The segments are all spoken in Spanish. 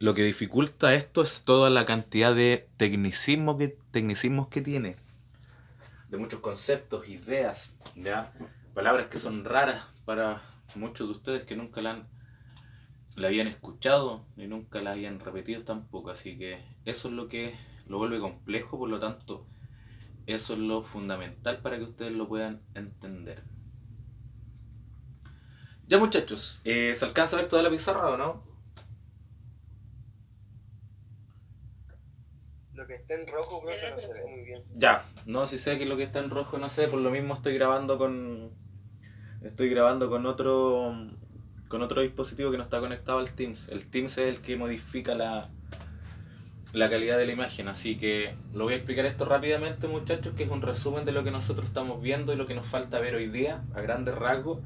lo que dificulta esto es toda la cantidad de tecnicismos que tiene, de muchos conceptos, ideas, ¿ya? Palabras que son raras para muchos de ustedes que nunca la habían escuchado y nunca la habían repetido tampoco, así que eso es lo que lo vuelve complejo, por lo tanto, eso es lo fundamental para que ustedes lo puedan entender. Ya muchachos, ¿se alcanza a ver toda la pizarra o no? Lo que está en rojo, profe, no se ve muy bien. Ya, no, si sé que lo que está en rojo no sé, por lo mismo estoy grabando con otro dispositivo que no está conectado al Teams. El Teams es el que modifica la calidad de la imagen, así que lo voy a explicar esto rápidamente muchachos, que es un resumen de lo que nosotros estamos viendo y lo que nos falta ver hoy día, a grandes rasgos.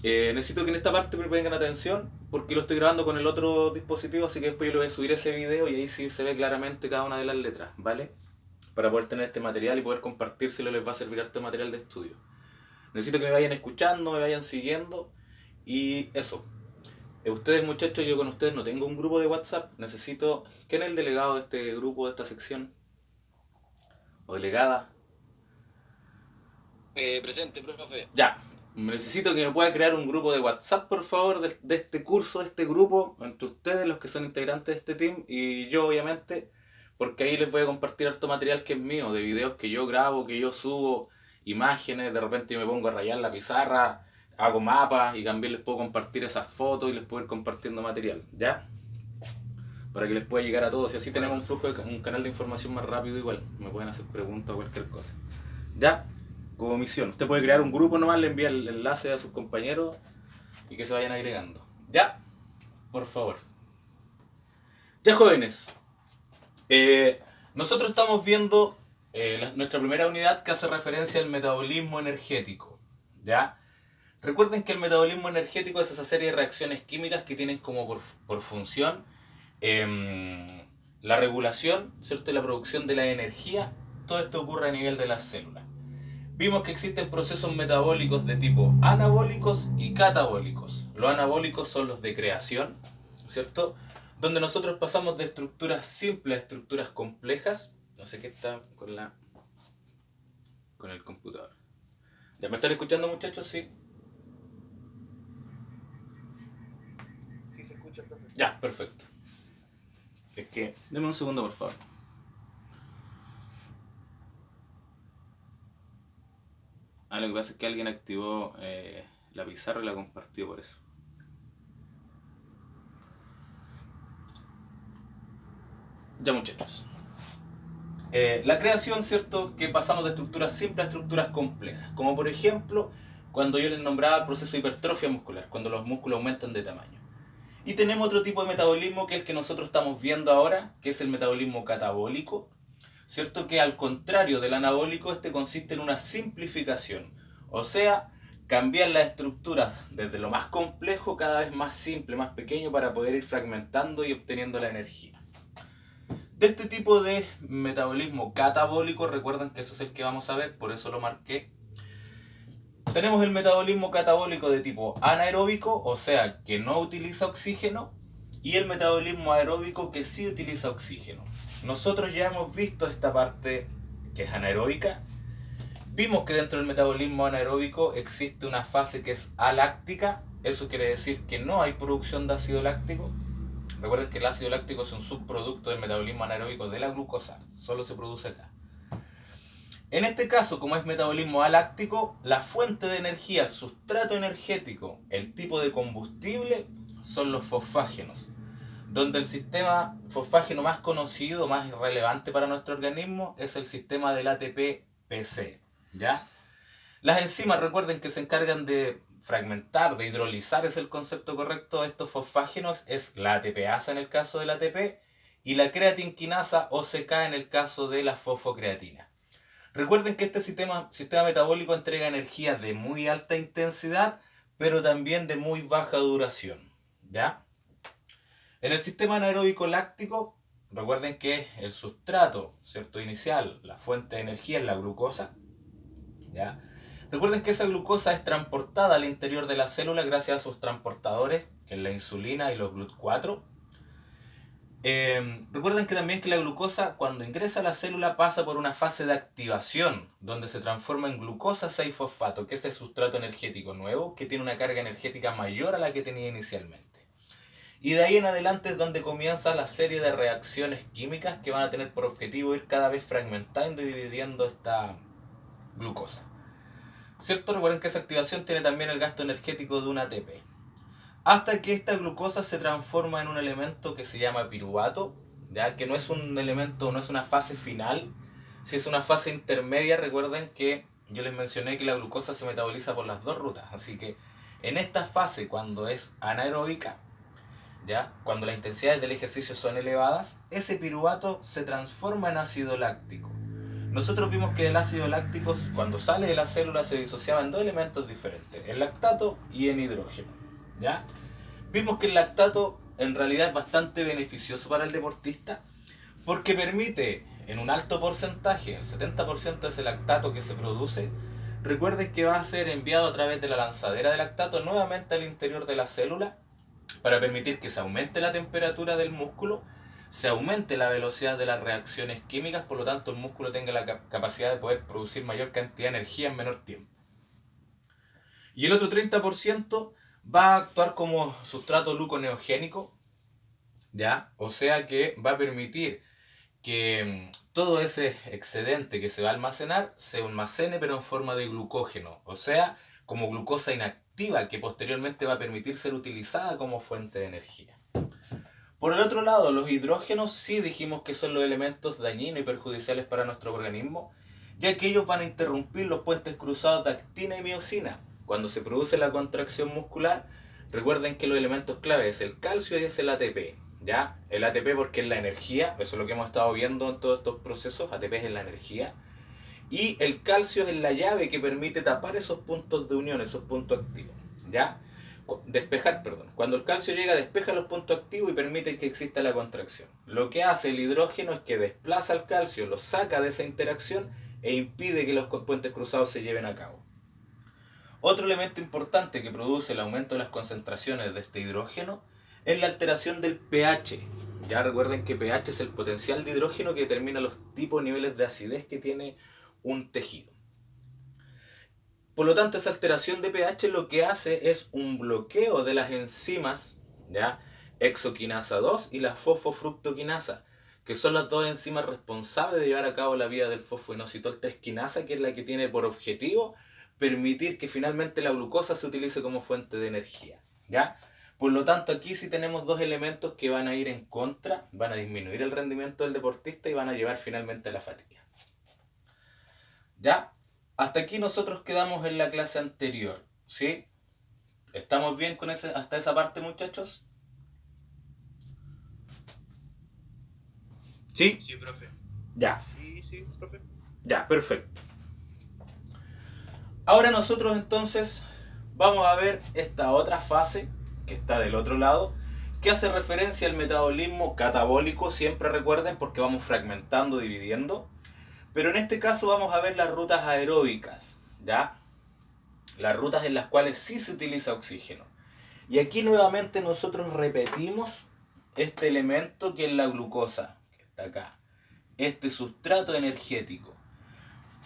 Necesito que en esta parte me pongan atención porque lo estoy grabando con el otro dispositivo, así que después yo le voy a subir ese video y ahí sí se ve claramente cada una de las letras, ¿vale? Para poder tener este material y poder compartírselo les va a servir este material de estudio. Necesito que me vayan escuchando, me vayan siguiendo y eso. Ustedes muchachos, yo con ustedes no tengo un grupo de WhatsApp, necesito... ¿Quién es el delegado de este grupo, de esta sección? ¿O delegada? Presente, profe. Ya, necesito que me pueda crear un grupo de WhatsApp, por favor, de este curso, de este grupo, entre ustedes, los que son integrantes de este team, y yo, obviamente, porque ahí les voy a compartir harto material que es mío, de videos que yo grabo, que yo subo, imágenes, de repente yo me pongo a rayar la pizarra, hago mapas, y también les puedo compartir esas fotos y les puedo ir compartiendo material, ¿ya? Para que les pueda llegar a todos, y así tenemos un flujo, un canal de información más rápido igual, me pueden hacer preguntas o cualquier cosa, ¿ya? Como misión. Usted puede crear un grupo nomás, le envía el enlace a sus compañeros y que se vayan agregando. ¿Ya? Por favor. Ya jóvenes. Nosotros estamos viendo nuestra primera unidad que hace referencia al metabolismo energético. ¿Ya? Recuerden que el metabolismo energético es esa serie de reacciones químicas que tienen como por función la regulación, ¿cierto? Y la producción de la energía. Todo esto ocurre a nivel de las células. Vimos que existen procesos metabólicos de tipo anabólicos y catabólicos. Los anabólicos son los de creación, ¿cierto? Donde nosotros pasamos de estructuras simples a estructuras complejas. No sé qué está con el computador. ¿Ya me están escuchando, muchachos? Sí. Sí se escucha, profe. Ya, perfecto. Es que, deme un segundo, por favor. Lo que pasa es que alguien activó la pizarra y la compartió por eso. Ya muchachos. La creación, ¿cierto? Que pasamos de estructuras simples a estructuras complejas. Como por ejemplo, cuando yo les nombraba el proceso de hipertrofia muscular, cuando los músculos aumentan de tamaño. Y tenemos otro tipo de metabolismo que es el que nosotros estamos viendo ahora, que es el metabolismo catabólico, ¿cierto? Que al contrario del anabólico, este consiste en una simplificación. O sea, cambiar las estructuras desde lo más complejo cada vez más simple, más pequeño, para poder ir fragmentando y obteniendo la energía. De este tipo de metabolismo catabólico, recuerden que eso es el que vamos a ver, por eso lo marqué. Tenemos el metabolismo catabólico de tipo anaeróbico, o sea, que no utiliza oxígeno, y el metabolismo aeróbico que sí utiliza oxígeno. Nosotros ya hemos visto esta parte que es anaeróbica. Vimos que dentro del metabolismo anaeróbico existe una fase que es aláctica. Eso quiere decir que no hay producción de ácido láctico. Recuerden que el ácido láctico es un subproducto del metabolismo anaeróbico de la glucosa. Solo se produce acá. En este caso, como es metabolismo aláctico, la fuente de energía, el sustrato energético, el tipo de combustible son los fosfágenos, donde el sistema fosfágeno más conocido, más relevante para nuestro organismo, es el sistema del ATP-PC. ¿Ya? Las enzimas, recuerden que se encargan de fragmentar, de hidrolizar, es el concepto correcto de estos fosfágenos, es la ATPasa en el caso del ATP y la creatinquinasa o CK en el caso de la fosfocreatina. Recuerden que este sistema metabólico entrega energía de muy alta intensidad, pero también de muy baja duración. ¿Ya? En el sistema anaeróbico láctico, recuerden que el sustrato, ¿cierto? Inicial, la fuente de energía es la glucosa. ¿Ya? Recuerden que esa glucosa es transportada al interior de la célula gracias a sus transportadores, que es la insulina y los GLUT4. Recuerden que también que la glucosa cuando ingresa a la célula pasa por una fase de activación donde se transforma en glucosa 6-fosfato, que es el sustrato energético nuevo que tiene una carga energética mayor a la que tenía inicialmente. Y de ahí en adelante es donde comienza la serie de reacciones químicas que van a tener por objetivo ir cada vez fragmentando y dividiendo esta glucosa. ¿Cierto? Recuerden que esa activación tiene también el gasto energético de un ATP. Hasta que esta glucosa se transforma en un elemento que se llama piruvato, ¿ya? Que no es un elemento, no es una fase final, si es una fase intermedia. Recuerden que yo les mencioné que la glucosa se metaboliza por las dos rutas, así que en esta fase, cuando es anaeróbica, ¿ya? Cuando las intensidades del ejercicio son elevadas, ese piruvato se transforma en ácido láctico. Nosotros vimos que el ácido láctico, cuando sale de la célula, se disociaba en dos elementos diferentes, en lactato y en hidrógeno, ¿ya? Vimos que el lactato en realidad es bastante beneficioso para el deportista porque permite en un alto porcentaje, el 70% de ese lactato que se produce, recuerden que va a ser enviado a través de la lanzadera de lactato nuevamente al interior de la célula para permitir que se aumente la temperatura del músculo, se aumente la velocidad de las reacciones químicas, por lo tanto el músculo tenga la capacidad de poder producir mayor cantidad de energía en menor tiempo. Y el otro 30% va a actuar como sustrato gluconeogénico, ¿ya? O sea que va a permitir que todo ese excedente que se va a almacenar se almacene pero en forma de glucógeno, o sea, como glucosa inactiva que posteriormente va a permitir ser utilizada como fuente de energía. Por el otro lado, los hidrógenos sí dijimos que son los elementos dañinos y perjudiciales para nuestro organismo, ya que ellos van a interrumpir los puentes cruzados de actina y miosina. Cuando se produce la contracción muscular, recuerden que los elementos clave es el calcio y es el ATP. ¿Ya? El ATP porque es la energía, eso es lo que hemos estado viendo en todos estos procesos, ATP es la energía. Y el calcio es la llave que permite tapar esos puntos de unión, esos puntos activos. ¿Ya? Despejar, perdón. Cuando el calcio llega, despeja los puntos activos y permite que exista la contracción. Lo que hace el hidrógeno es que desplaza al calcio, lo saca de esa interacción e impide que los puentes cruzados se lleven a cabo. Otro elemento importante que produce el aumento de las concentraciones de este hidrógeno es la alteración del pH. Ya recuerden que pH es el potencial de hidrógeno que determina los tipos y niveles de acidez que tiene un tejido. Por lo tanto, esa alteración de pH lo que hace es un bloqueo de las enzimas, ¿ya? Exoquinasa 2 y la fosfofructoquinasa, que son las dos enzimas responsables de llevar a cabo la vía del fosfoinositol 3 quinasa, que es la que tiene por objetivo permitir que finalmente la glucosa se utilice como fuente de energía, ¿ya? Por lo tanto, aquí sí tenemos dos elementos que van a ir en contra, van a disminuir el rendimiento del deportista y van a llevar finalmente a la fatiga. ¿Ya? Hasta aquí nosotros quedamos en la clase anterior, ¿sí? ¿Estamos bien con hasta esa parte, muchachos? ¿Sí? Sí, profe. Ya. Sí, profe. Ya, perfecto. Ahora nosotros entonces vamos a ver esta otra fase que está del otro lado, que hace referencia al metabolismo catabólico, siempre recuerden, porque vamos fragmentando, dividiendo. Pero en este caso vamos a ver las rutas aeróbicas, ¿ya? Las rutas en las cuales sí se utiliza oxígeno. Y aquí nuevamente nosotros repetimos este elemento que es la glucosa, que está acá. Este sustrato energético.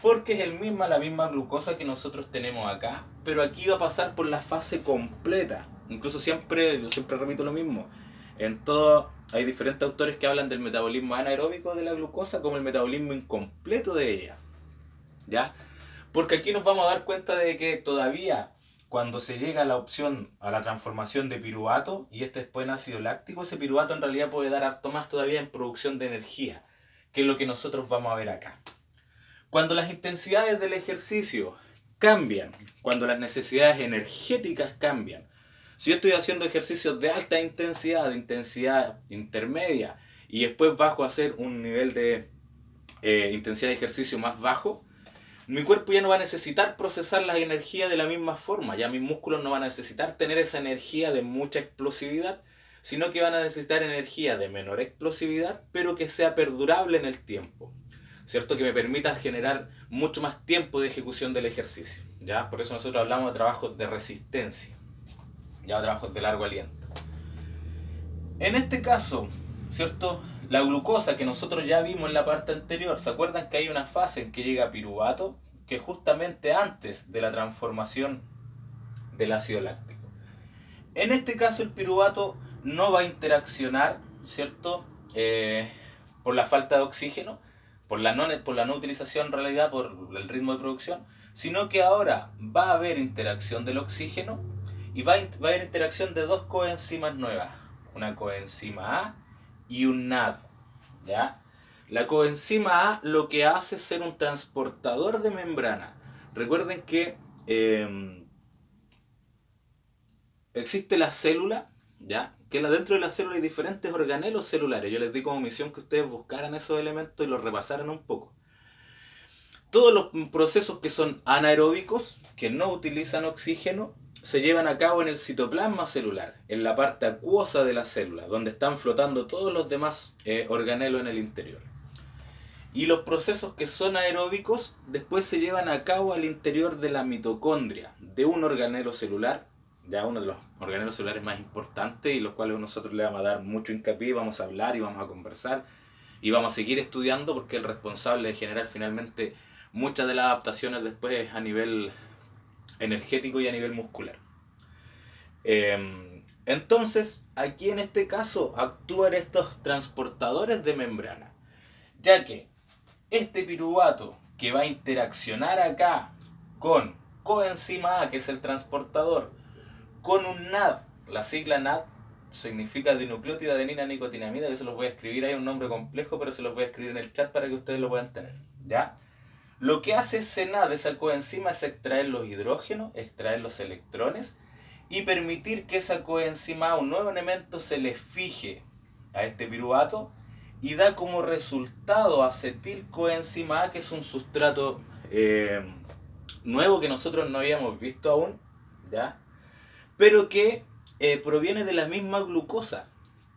Porque es la misma glucosa que nosotros tenemos acá, pero aquí va a pasar por la fase completa. Incluso yo siempre repito lo mismo. Hay diferentes autores que hablan del metabolismo anaeróbico de la glucosa como el metabolismo incompleto de ella. ¿Ya? Porque aquí nos vamos a dar cuenta de que todavía cuando se llega a la opción, a la transformación de piruvato y después en ácido láctico, ese piruvato en realidad puede dar harto más todavía en producción de energía, que es lo que nosotros vamos a ver acá. Cuando las intensidades del ejercicio cambian, cuando las necesidades energéticas cambian, si yo estoy haciendo ejercicios de alta intensidad, de intensidad intermedia, y después bajo a hacer un nivel de intensidad de ejercicio más bajo, mi cuerpo ya no va a necesitar procesar la energía de la misma forma, ya mis músculos no van a necesitar tener esa energía de mucha explosividad, sino que van a necesitar energía de menor explosividad, pero que sea perdurable en el tiempo. ¿Cierto? Que me permita generar mucho más tiempo de ejecución del ejercicio, ¿ya? Por eso nosotros hablamos de trabajos de resistencia, ya trabajos de largo aliento. En este caso, ¿cierto? La glucosa que nosotros ya vimos en la parte anterior, ¿se acuerdan que hay una fase en que llega piruvato? Que es justamente antes de la transformación del ácido láctico. En este caso el piruvato no va a interaccionar, ¿cierto? Por la falta de oxígeno, por la no utilización en realidad, por el ritmo de producción, sino que ahora va a haber interacción del oxígeno y va a haber interacción de dos coenzimas nuevas, una coenzima A y un NAD, ¿ya? La coenzima A lo que hace es ser un transportador de membrana. Recuerden que existe la célula, ¿ya? Que dentro de la célula hay diferentes organelos celulares. Yo les di como misión que ustedes buscaran esos elementos y los repasaran un poco. Todos los procesos que son anaeróbicos, que no utilizan oxígeno, se llevan a cabo en el citoplasma celular, en la parte acuosa de la célula, donde están flotando todos los demás organelos en el interior. Y los procesos que son aeróbicos después se llevan a cabo al interior de la mitocondria, de un organelo celular, ya uno de los organelos celulares más importantes y los cuales nosotros le vamos a dar mucho hincapié, vamos a hablar y vamos a conversar y vamos a seguir estudiando porque es el responsable de generar finalmente muchas de las adaptaciones después a nivel energético y a nivel muscular. Entonces, aquí en este caso actúan estos transportadores de membrana, ya que este piruvato que va a interaccionar acá con coenzima A, que es el transportador, con un NAD, la sigla NAD significa dinucleótida adenina nicotinamida, que se los voy a escribir, hay un nombre complejo, pero se los voy a escribir en el chat para que ustedes lo puedan tener, ¿ya? Lo que hace ese NAD, esa coenzima, es extraer los hidrógenos, extraer los electrones y permitir que esa coenzima, un nuevo elemento, se le fije a este piruvato y da como resultado acetilcoenzima A, que es un sustrato nuevo que nosotros no habíamos visto aún, ¿ya? Pero que proviene de la misma glucosa,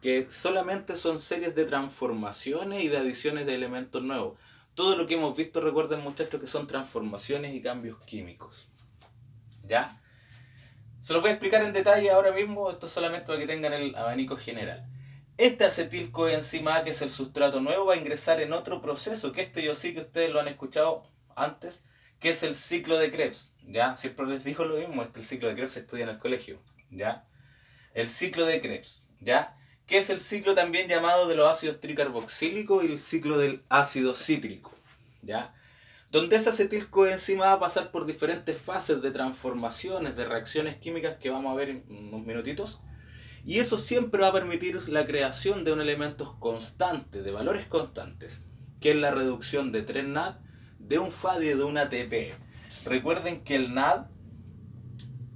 que solamente son series de transformaciones y de adiciones de elementos nuevos. Todo lo que hemos visto, recuerden muchachos, que son transformaciones y cambios químicos, ¿ya? Se los voy a explicar en detalle ahora mismo, esto solamente para que tengan el abanico general. Este acetilcoenzima A, que es el sustrato nuevo, va a ingresar en otro proceso, que yo sí que ustedes lo han escuchado antes, que es el ciclo de Krebs, ¿ya? Siempre les digo lo mismo, el ciclo de Krebs se estudia en el colegio, ¿ya? El ciclo de Krebs, ¿ya? Que es el ciclo también llamado de los ácidos tricarboxílicos y el ciclo del ácido cítrico, ¿ya? Donde esa acetilcoenzima va a pasar por diferentes fases de transformaciones, de reacciones químicas que vamos a ver en unos minutitos, y eso siempre va a permitir la creación de un elemento constante, de valores constantes, que es la reducción de 3 NAD, de un FAD y de un ATP. Recuerden que el NAD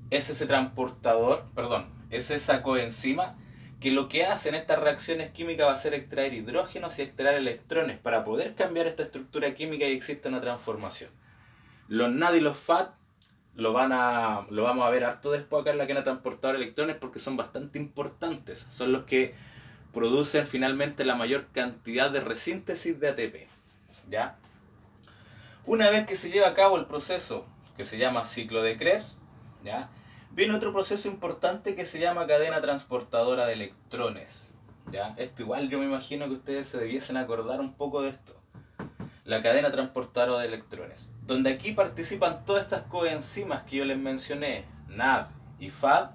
es ese transportador, es esa coenzima que lo que hace en estas reacciones químicas va a ser extraer hidrógenos y extraer electrones para poder cambiar esta estructura química y existe una transformación. Los NAD y los FAD lo vamos a ver harto después acá en la cadena transportadora de electrones porque son bastante importantes. Son los que producen finalmente la mayor cantidad de resíntesis de ATP, ¿ya? Una vez que se lleva a cabo el proceso que se llama ciclo de Krebs, ¿ya? Viene otro proceso importante que se llama cadena transportadora de electrones, ¿ya? Esto igual yo me imagino que ustedes se debiesen acordar un poco de esto. La cadena transportadora de electrones, donde aquí participan todas estas coenzimas que yo les mencioné, NAD y FAD,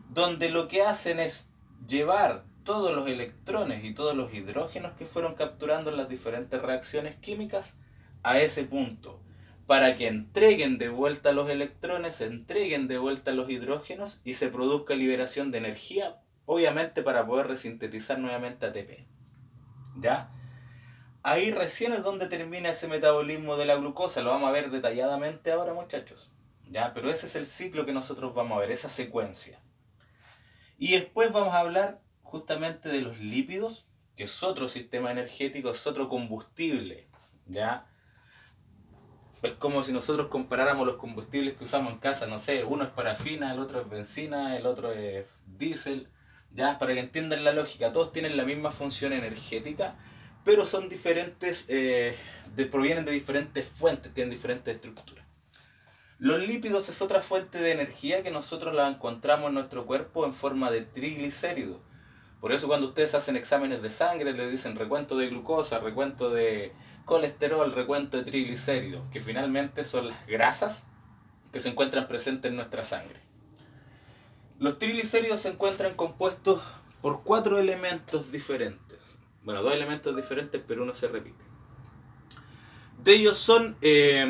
donde lo que hacen es llevar todos los electrones y todos los hidrógenos que fueron capturando en las diferentes reacciones químicas a ese punto, para que entreguen de vuelta los electrones, entreguen de vuelta los hidrógenos y se produzca liberación de energía, obviamente para poder resintetizar nuevamente ATP, ¿ya? Ahí recién es donde termina ese metabolismo de la glucosa, lo vamos a ver detalladamente ahora, muchachos, ¿ya? Pero ese es el ciclo que nosotros vamos a ver, esa secuencia. Y después vamos a hablar justamente de los lípidos, que es otro sistema energético, es otro combustible, ¿ya? Es como si nosotros comparáramos los combustibles que usamos en casa, no sé, uno es parafina, el otro es benzina, el otro es diésel, ¿ya? Para que entiendan la lógica, todos tienen la misma función energética, pero son diferentes, provienen de diferentes fuentes, tienen diferentes estructuras. Los lípidos es otra fuente de energía que nosotros la encontramos en nuestro cuerpo en forma de triglicéridos. Por eso cuando ustedes hacen exámenes de sangre les dicen recuento de glucosa, recuento de colesterol, recuento de triglicéridos, que finalmente son las grasas que se encuentran presentes en nuestra sangre. Los triglicéridos se encuentran compuestos por 4 elementos diferentes. Bueno, 2 elementos diferentes, pero uno se repite. De ellos son... ya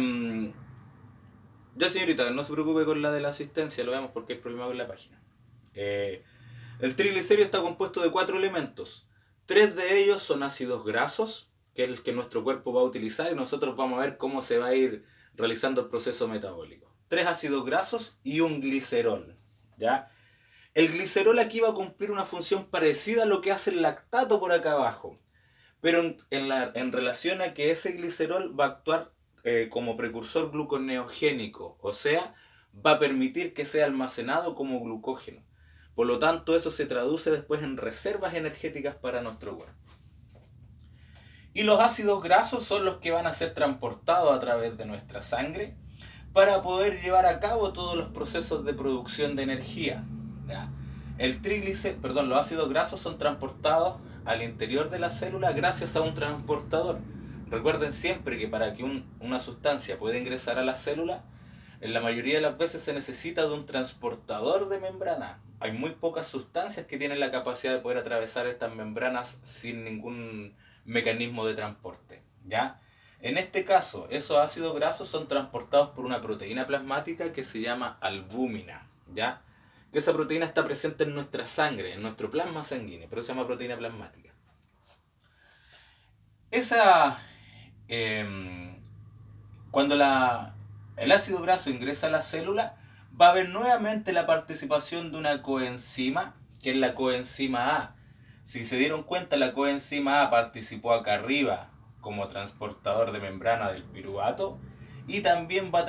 señorita, no se preocupe con la de la asistencia, lo vemos porque hay problema con la página. El triglicérido está compuesto de 4 elementos. 3 de ellos son ácidos grasos, que es el que nuestro cuerpo va a utilizar y nosotros vamos a ver cómo se va a ir realizando el proceso metabólico. 3 ácidos grasos y un glicerol, ¿ya? El glicerol aquí va a cumplir una función parecida a lo que hace el lactato por acá abajo, pero en relación a que ese glicerol va a actuar como precursor gluconeogénico, o sea, va a permitir que sea almacenado como glucógeno. Por lo tanto, eso se traduce después en reservas energéticas para nuestro cuerpo. Y los ácidos grasos son los que van a ser transportados a través de nuestra sangre para poder llevar a cabo todos los procesos de producción de energía. ¿Ya? Los ácidos grasos son transportados al interior de la célula gracias a un transportador. Recuerden siempre que para que una sustancia pueda ingresar a la célula, en la mayoría de las veces se necesita de un transportador de membrana. Hay muy pocas sustancias que tienen la capacidad de poder atravesar estas membranas sin ningún mecanismo de transporte, ¿ya? En este caso, esos ácidos grasos son transportados por una proteína plasmática que se llama albúmina, ¿ya? Que esa proteína está presente en nuestra sangre, en nuestro plasma sanguíneo, pero se llama proteína plasmática. Cuando el ácido graso ingresa a la célula, va a haber nuevamente la participación de una coenzima, que es la coenzima A. Si se dieron cuenta, la coenzima A participó acá arriba como transportador de membrana del piruvato y también va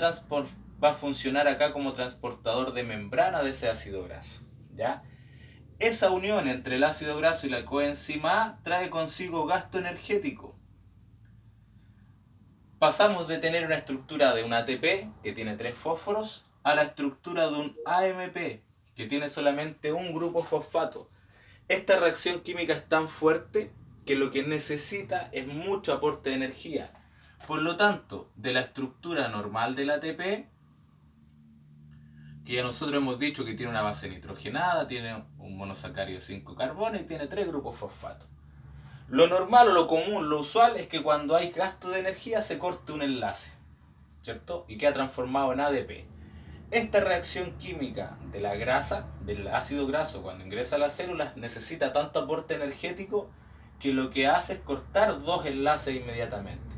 a funcionar acá como transportador de membrana de ese ácido graso, ¿ya? Esa unión entre el ácido graso y la coenzima A trae consigo gasto energético. Pasamos de tener una estructura de un ATP, que tiene 3 fósforos, a la estructura de un AMP, que tiene solamente un grupo fosfato. Esta reacción química es tan fuerte que lo que necesita es mucho aporte de energía. Por lo tanto, de la estructura normal del ATP, que ya nosotros hemos dicho que tiene una base nitrogenada, tiene un monosacárido de 5 carbones y tiene 3 grupos fosfatos. Lo normal o lo común, lo usual es que cuando hay gasto de energía se corte un enlace, ¿cierto? Y queda transformado en ADP. Esta reacción química de la grasa, del ácido graso, cuando ingresa a las células, necesita tanto aporte energético que lo que hace es cortar 2 enlaces inmediatamente.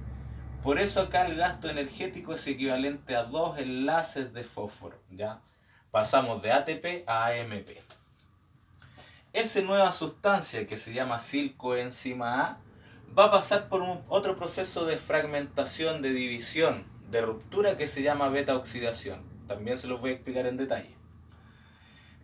Por eso acá el gasto energético es equivalente a 2 enlaces de fósforo, ¿ya? Pasamos de ATP a AMP. Esa nueva sustancia que se llama acilcoenzima A va a pasar por otro proceso de fragmentación, de división, de ruptura que se llama beta-oxidación. También se los voy a explicar en detalle.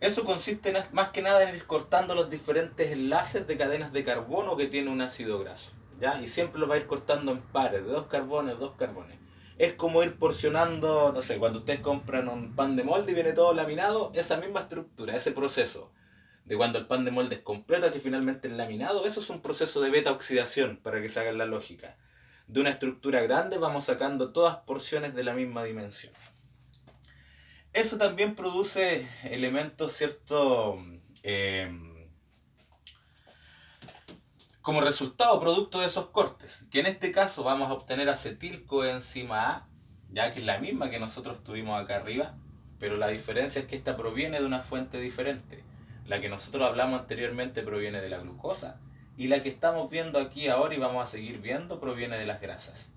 Eso consiste más que nada en ir cortando los diferentes enlaces de cadenas de carbono que tiene un ácido graso, ¿ya? Y siempre lo va a ir cortando en pares, de 2 carbones, 2 carbones. Es como ir porcionando, no sé, cuando ustedes compran un pan de molde y viene todo laminado, esa misma estructura, ese proceso de cuando el pan de molde es completo que finalmente es laminado, eso es un proceso de beta-oxidación, para que se hagan la lógica. De una estructura grande vamos sacando todas porciones de la misma dimensión. Eso también produce elementos, ¿cierto? Como resultado, producto de esos cortes, que en este caso vamos a obtener acetilcoenzima A, ya que es la misma que nosotros tuvimos acá arriba, pero la diferencia es que esta proviene de una fuente diferente. La que nosotros hablamos anteriormente proviene de la glucosa, y la que estamos viendo aquí ahora y vamos a seguir viendo proviene de las grasas.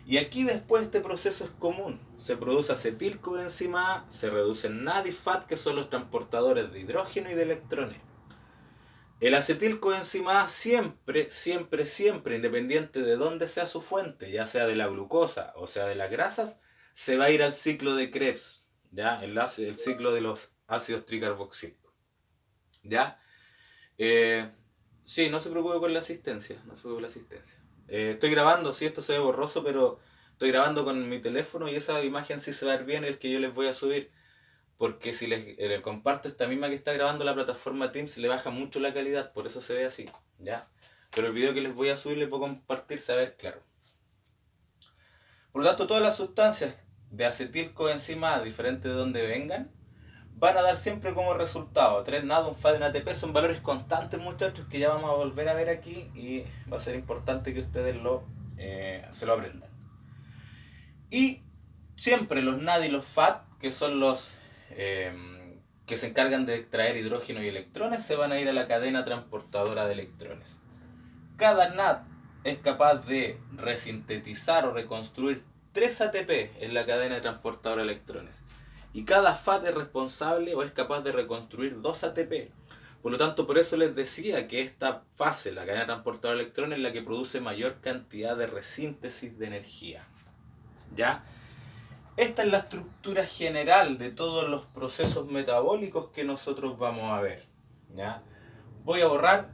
Y aquí después este proceso es común. Se produce acetilcoenzima A, se reducen NAD y FAT, que son los transportadores de hidrógeno y de electrones. El acetilcoenzima A siempre, independiente de dónde sea su fuente, ya sea de la glucosa o sea de las grasas, se va a ir al ciclo de Krebs, ¿ya? El ciclo de los ácidos tricarboxílicos. ¿Ya? Sí, no se preocupe con la asistencia. Estoy grabando, sí, esto se ve borroso, pero estoy grabando con mi teléfono y esa imagen sí se va a ver bien, el que yo les voy a subir. porque si les comparto esta misma que está grabando la plataforma Teams, le baja mucho la calidad, por eso se ve así, ¿ya? Pero el video que les voy a subir les puedo compartir, se va a ver claro. Por lo tanto, todas las sustancias de acetilcoenzima A, diferentes de donde vengan, van a dar siempre como resultado 3 NAD, un FAD y un ATP. Son valores constantes, muchachos, que ya vamos a volver a ver aquí y va a ser importante que ustedes se lo aprendan. Y siempre los NAD y los FAD, que son los que se encargan de extraer hidrógeno y electrones, se van a ir a la cadena transportadora de electrones. Cada NAD es capaz de resintetizar o reconstruir 3 ATP en la cadena transportadora de electrones. Y cada FAD es responsable o es capaz de reconstruir 2 ATP. Por lo tanto, por eso les decía que esta fase, la cadena transportadora de electrones, es la que produce mayor cantidad de resíntesis de energía. ¿Ya? Esta es la estructura general de todos los procesos metabólicos que nosotros vamos a ver. ¿Ya? Voy a borrar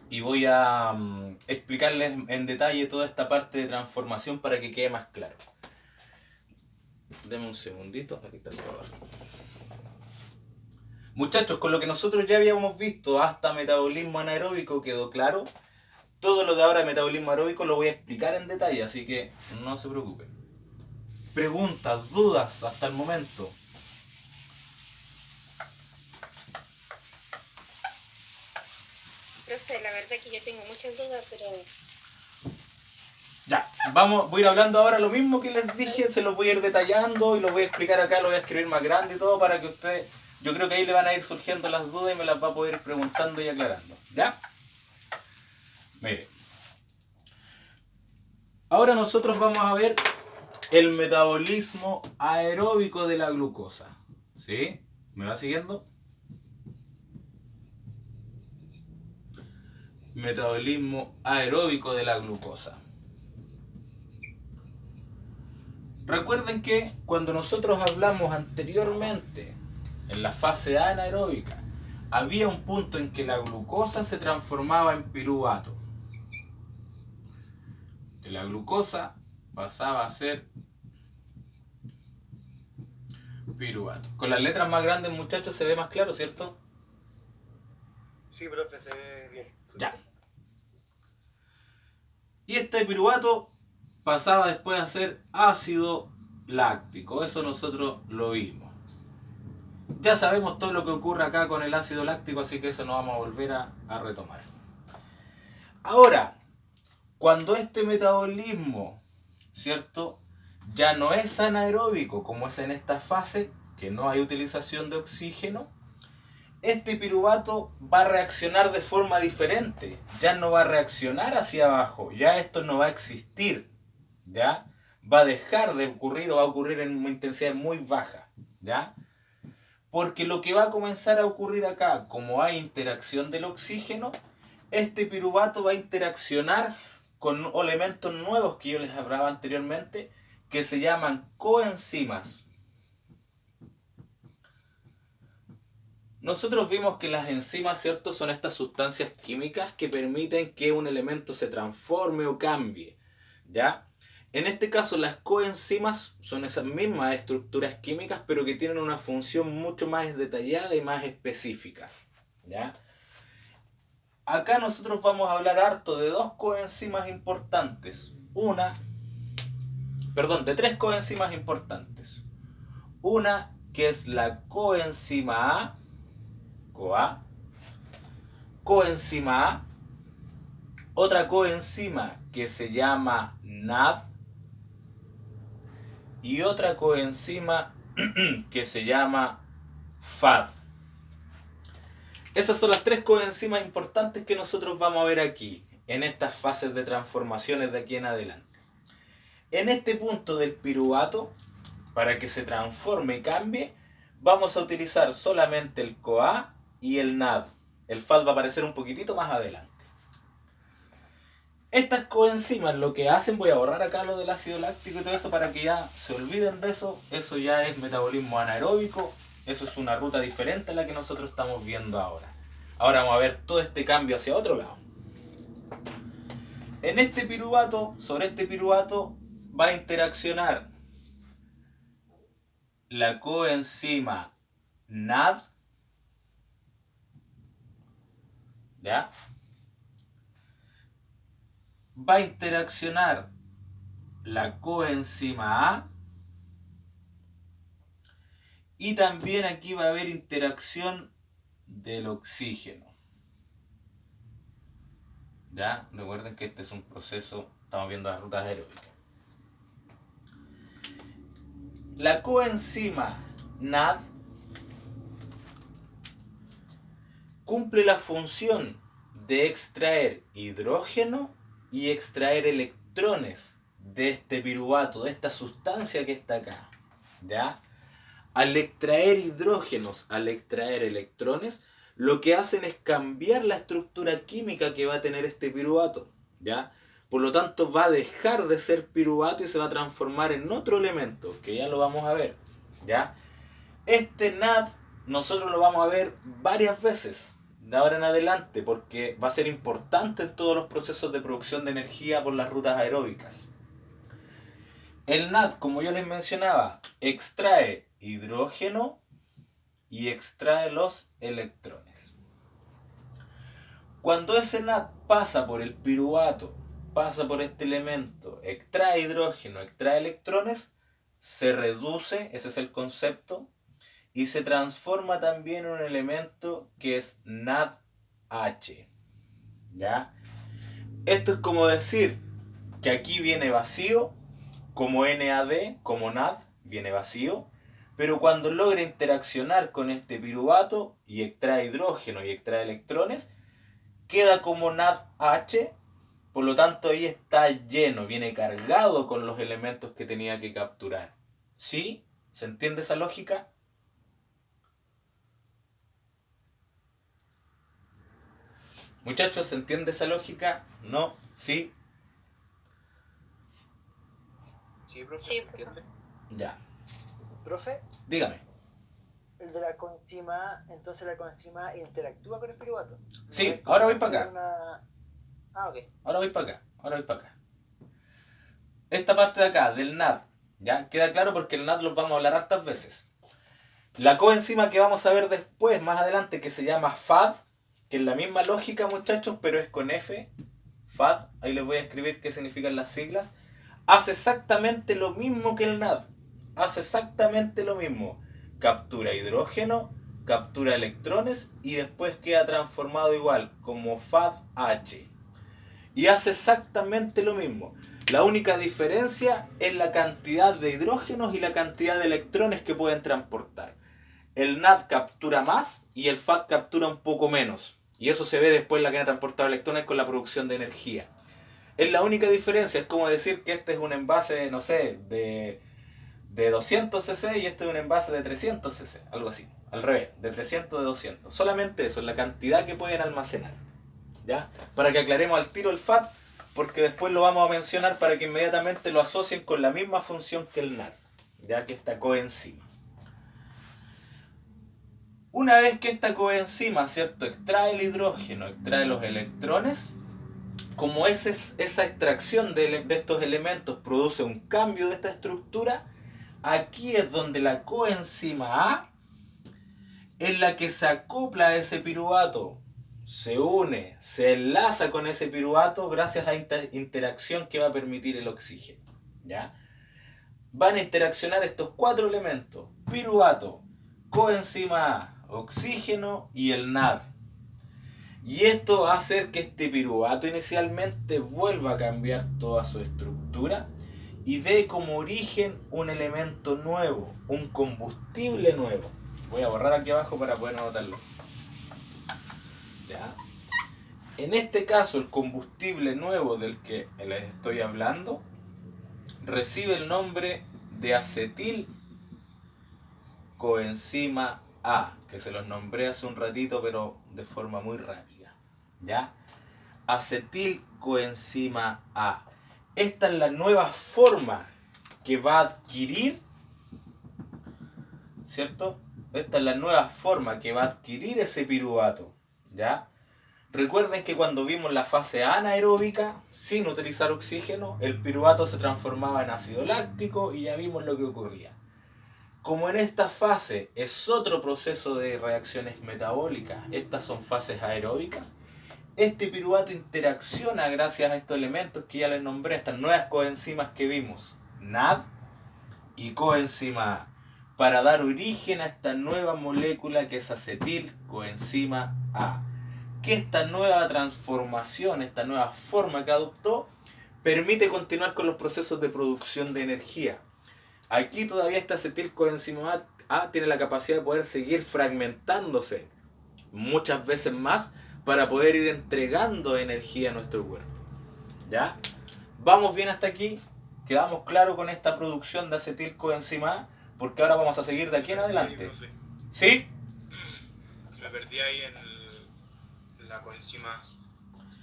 y voy a explicarles en detalle toda esta parte de transformación para que quede más claro. Deme un segundito, aquí está el borrador. Muchachos, con lo que nosotros ya habíamos visto hasta metabolismo anaeróbico quedó claro. Todo lo de ahora de metabolismo aeróbico lo voy a explicar en detalle, así que no se preocupen. Preguntas, dudas hasta el momento. Profe, la verdad que yo tengo muchas dudas, pero... Ya, voy a ir hablando ahora lo mismo que les dije, se los voy a ir detallando y lo voy a explicar acá, lo voy a escribir más grande y todo para que ustedes, yo creo que ahí le van a ir surgiendo las dudas y me las va a poder ir preguntando y aclarando, ¿ya? Mire, ahora nosotros vamos a ver el metabolismo aeróbico de la glucosa, ¿sí? ¿Me va siguiendo? Metabolismo aeróbico de la glucosa. Recuerden que cuando nosotros hablamos anteriormente, en la fase anaeróbica, había un punto en que la glucosa se transformaba en piruvato. Que la glucosa pasaba a ser piruvato. Con las letras más grandes, muchachos, se ve más claro, ¿cierto? Sí, profe, se ve bien. Ya. Y este piruvato pasaba después a ser ácido láctico. Eso nosotros lo vimos. Ya sabemos todo lo que ocurre acá con el ácido láctico, así que eso no vamos a volver a retomar. Ahora, cuando este metabolismo, ¿cierto?, ya no es anaeróbico, como es en esta fase, que no hay utilización de oxígeno, este piruvato va a reaccionar de forma diferente. Ya no va a reaccionar hacia abajo, ya esto no va a existir, ¿ya? Va a dejar de ocurrir o va a ocurrir en una intensidad muy baja, ¿ya? Porque lo que va a comenzar a ocurrir acá, como hay interacción del oxígeno, este piruvato va a interaccionar con elementos nuevos que yo les hablaba anteriormente, que se llaman coenzimas. Nosotros vimos que las enzimas, ¿cierto?, son estas sustancias químicas que permiten que un elemento se transforme o cambie, ¿ya? En este caso, las coenzimas son esas mismas estructuras químicas, pero que tienen una función mucho más detallada y más específicas, ¿ya? Acá nosotros vamos a hablar harto de dos coenzimas importantes. De tres coenzimas importantes. Una que es la coenzima A, CoA, coenzima A, otra coenzima que se llama NAD y otra coenzima que se llama FAD. Esas son las tres coenzimas importantes que nosotros vamos a ver aquí, en estas fases de transformaciones de aquí en adelante. En este punto del piruvato, para que se transforme y cambie, vamos a utilizar solamente el CoA y el NAD. El FAD va a aparecer un poquitito más adelante. Estas coenzimas lo que hacen, voy a borrar acá lo del ácido láctico y todo eso para que ya se olviden de eso. Eso ya es metabolismo anaeróbico. Eso es una ruta diferente a la que nosotros estamos viendo ahora. Ahora vamos a ver todo este cambio hacia otro lado. En este piruvato, sobre este piruvato, va a interaccionar la coenzima NAD, ¿ya? Va a interaccionar la coenzima A y también aquí va a haber interacción del oxígeno. ¿Ya? Recuerden que este es un proceso, estamos viendo las rutas aeróbicas. La coenzima NAD cumple la función de extraer hidrógeno y extraer electrones de este piruvato, de esta sustancia que está acá. ¿Ya? Al extraer hidrógenos, al extraer electrones, lo que hacen es cambiar la estructura química que va a tener este piruvato, ¿ya? Por lo tanto, va a dejar de ser piruvato y se va a transformar en otro elemento, que ya lo vamos a ver, ¿ya? Este NAD nosotros lo vamos a ver varias veces de ahora en adelante, porque va a ser importante en todos los procesos de producción de energía por las rutas aeróbicas. El NAD, como yo les mencionaba, extrae hidrógeno y extrae los electrones. Cuando ese NAD pasa por el piruvato, pasa por este elemento, extrae hidrógeno, extrae electrones, se reduce, ese es el concepto, y se transforma también en un elemento que es NADH. ¿Ya? Esto es como decir que aquí viene vacío, como NAD, como NAD, viene vacío, pero cuando logra interaccionar con este piruvato y extrae hidrógeno y extrae electrones, queda como NADH, por lo tanto ahí está lleno, viene cargado con los elementos que tenía que capturar. ¿Sí? ¿Se entiende esa lógica? Muchachos, ¿se entiende esa lógica? ¿No? ¿Sí? Sí, profe, Sí, ¿se entiende? Ya. Profe, Dígame. el de la coenzima, entonces la coenzima interactúa con el piruvato. Sí, es ahora voy como para acá. una- Ah, ok. Ahora voy para acá. Esta parte de acá, del NAD, ¿ya? Queda claro porque el NAD los vamos a hablar hartas veces. La coenzima que vamos a ver después, más adelante, que se llama FAD, que es la misma lógica, muchachos, pero es con F. FAD, ahí les voy a escribir qué significan las siglas. Hace exactamente lo mismo que el NAD. Hace exactamente lo mismo. Captura hidrógeno, captura electrones y después queda transformado igual como FADH. Y hace exactamente lo mismo. La única diferencia es la cantidad de hidrógenos y la cantidad de electrones que pueden transportar. El NAD captura más y el FAD captura un poco menos. Y eso se ve después en la cadena de transportar electrones con la producción de energía. Es la única diferencia. Es como decir que este es un envase, no sé, de 200 cc y este es un envase de 300 cc. Algo así. Al revés, de 300 de 200. Solamente eso, es la cantidad que pueden almacenar. ¿Ya? Para que aclaremos al tiro el FAD, porque después lo vamos a mencionar para que inmediatamente lo asocien con la misma función que el NAD, ya que esta coenzima. Una vez que esta coenzima, ¿cierto?, extrae el hidrógeno, extrae los electrones, como esa extracción de estos elementos produce un cambio de esta estructura, aquí es donde la coenzima A es la que se acopla a ese piruvato, se une, se enlaza con ese piruvato gracias a esta interacción que va a permitir el oxígeno. ¿Ya? Van a interaccionar estos cuatro elementos: piruvato, coenzima A, oxígeno y el NAD. Y esto va a hacer que este piruvato inicialmente vuelva a cambiar toda su estructura y dé como origen un elemento nuevo, un combustible nuevo. Voy a borrar aquí abajo para poder anotarlo. ¿Ya? En este caso, el combustible nuevo del que les estoy hablando recibe el nombre de acetil coenzima A, que se los nombré hace un ratito, pero de forma muy rápida. ¿Ya? Acetil coenzima A. Esta es la nueva forma que va a adquirir, ¿cierto? Esta es la nueva forma que va a adquirir ese piruvato. ¿Ya? Recuerden que cuando vimos la fase anaeróbica, sin utilizar oxígeno, el piruvato se transformaba en ácido láctico y ya vimos lo que ocurría. Como en esta fase es otro proceso de reacciones metabólicas, estas son fases aeróbicas, este piruvato interacciona gracias a estos elementos que ya les nombré, estas nuevas coenzimas que vimos, NAD y coenzima A, para dar origen a esta nueva molécula que es acetilcoenzima A. Que esta nueva transformación, esta nueva forma que adoptó, permite continuar con los procesos de producción de energía. Aquí todavía esta acetilcoenzima A tiene la capacidad de poder seguir fragmentándose muchas veces más para poder ir entregando energía a nuestro cuerpo. ¿Ya? ¿Vamos bien hasta aquí? ¿Quedamos claros con esta producción de acetilcoenzima A? Porque ahora vamos a seguir de aquí en adelante. ¿Sí? Me perdí ahí en la coenzima.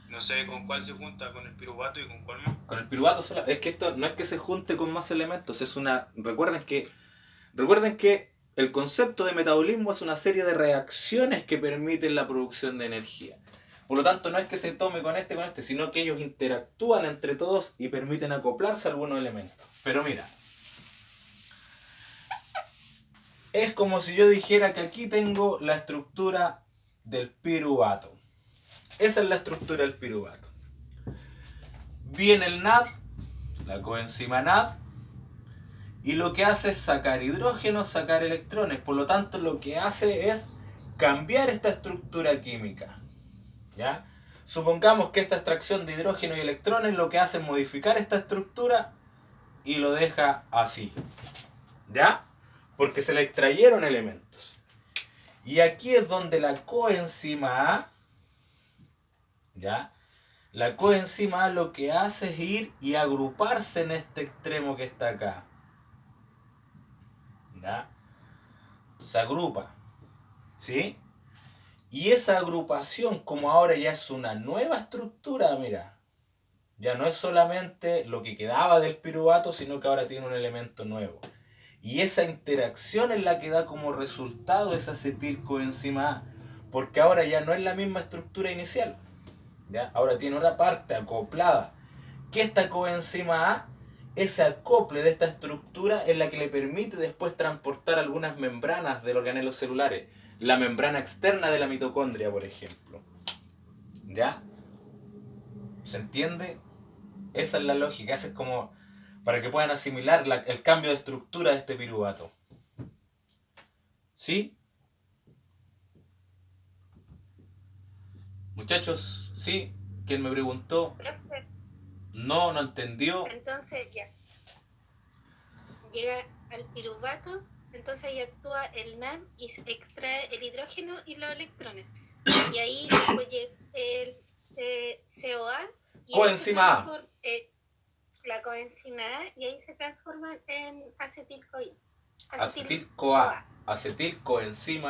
No sé con cuál se junta, con el piruvato y con cuál más. Con el piruvato solo. Es que esto no es que se junte con más elementos, es una. Recuerden que el concepto de metabolismo es una serie de reacciones que permiten la producción de energía. Por lo tanto, no es que se tome con este, sino que ellos interactúan entre todos y permiten acoplarse a algunos elementos. Pero mira, es como si yo dijera que aquí tengo la estructura del piruvato. Esa es la estructura del piruvato. Viene el NAD, la coenzima NAD, y lo que hace es sacar hidrógenos, sacar electrones. Por lo tanto, lo que hace es cambiar esta estructura química. ¿Ya? Supongamos que esta extracción de hidrógeno y electrones lo que hace es modificar esta estructura y lo deja así. ¿Ya? Porque se le extrayeron elementos. Y aquí es donde la coenzima A, ¿ya? La coenzima A lo que hace es ir y agruparse en este extremo que está acá. ¿Ya? Se agrupa. ¿Sí? Y esa agrupación, como ahora ya es una nueva estructura, mira, ya no es solamente lo que quedaba del piruvato, sino que ahora tiene un elemento nuevo. Y esa interacción es la que da como resultado esa acetilcoenzima A, porque ahora ya no es la misma estructura inicial. ¿Ya? Ahora tiene otra parte acoplada. Que esta coenzima A, ese acople de esta estructura es la que le permite después transportar algunas membranas de los organelos celulares. La membrana externa de la mitocondria, por ejemplo. ¿Ya? ¿Se entiende? Esa es la lógica. Esa es como para que puedan asimilar el cambio de estructura de este piruvato. ¿Sí? Muchachos, ¿sí? ¿Quién me preguntó? Profe, No entendió. entonces ya. Llega al piruvato, entonces ahí actúa el NAD y se extrae el hidrógeno y los electrones. Y ahí después llega el COA y Coenzima A. la coenzima A y ahí se transforman en acetilcoenzima. Acetilcoa. Acetilcoenzima